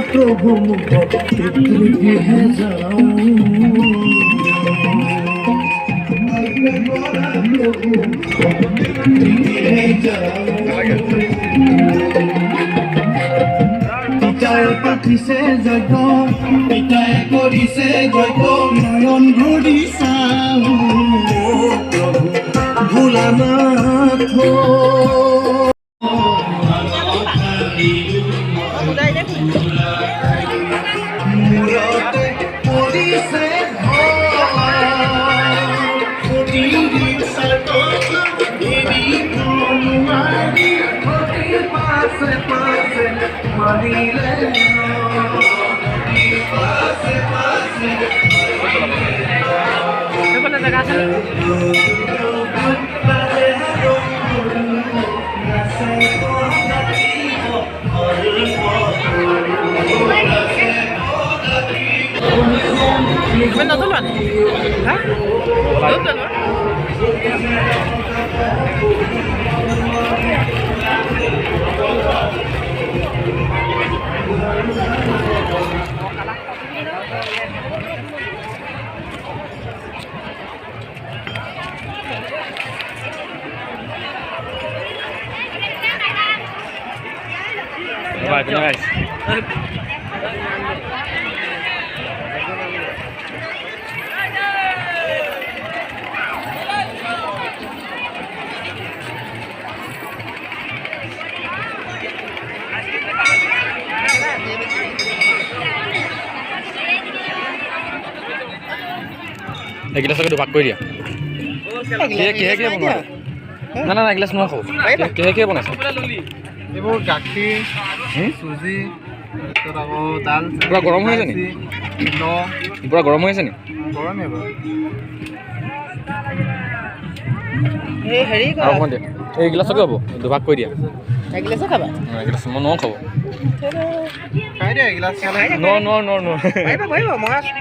प्रभु পিতাই পাতিছে যজ্ঞ পিতাই কৰিছে যজ্ঞ নয়ন ভৰি চাওঁ প্ৰভু Bholanath Men no duluan. Hah? Belum duluan. Bye, guys. এগিলাছকে দুভাগ কৰি দিয়া কিহে বনোৱা না না এগিলাছ নোৱা খাব কিহে বনাইছে এইবোৰ গাখীৰ চুজি তাৰপিছত আকৌ দাল পূৰা গৰম হৈ আছে নি পূৰা গৰম হৈ আছে নি গৰমেই বাৰু আৰু অকণমান দিয়া এই গিলাচকে হ'ব দুভাগ কৰি দিয়া এগিলাছো খাবা এগিলাচ মই নোৱাৰো খাব খাই দিয়া এগিলাচ নোৱাৰো পাৰিব মই আছো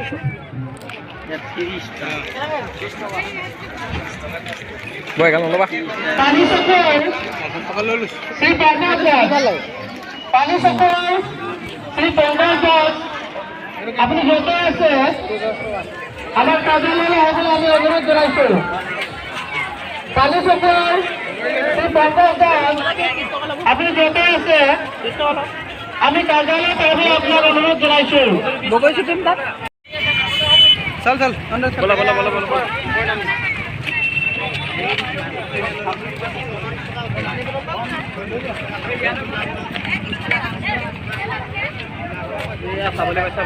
বই গাল নল'বা আপুনি য'তে আছে আমাৰ কাৰ্যালয়লৈ আহিবলৈ আমি অনুৰোধ জনাইছোঁ পানী চকুৰ আপুনি য'তে আছে আমি কাৰ্যালয়ত আহিবলৈ আপোনাক অনুৰোধ জনাইছোঁ বগৈছো তুমি তাত চল চল বলা বলা বলা বলা খাবলৈ পাইছে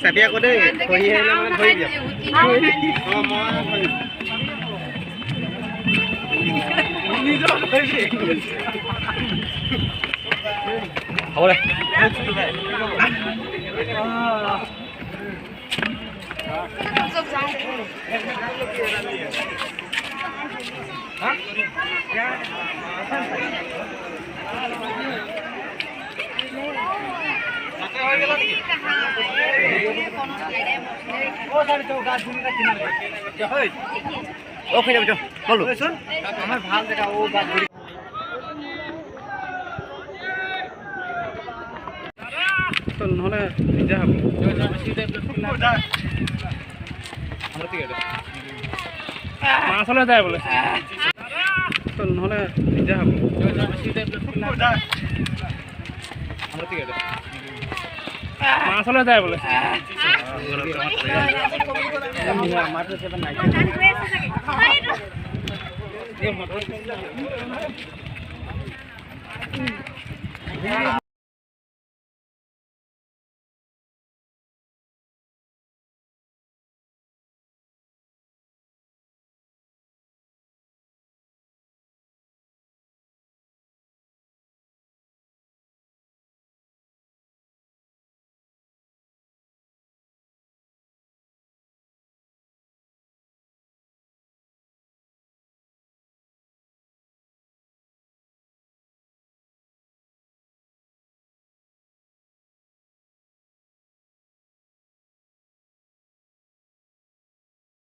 চাবি আকৌ দেই ধৰি আহিলে মানে ধৰি দিয়া হ'ব দে আমাৰ ভাল দেখা ও গাছ ঘুৰি নহলে দিগদাৰ হ'ব মাছলৈ যায় বোলে নহলে দিগদাৰ হ'ব মাছলৈ যায় বোলে Hãy subscribe cho kênh Ghiền Mì Gõ để không bỏ lỡ những video hấp dẫn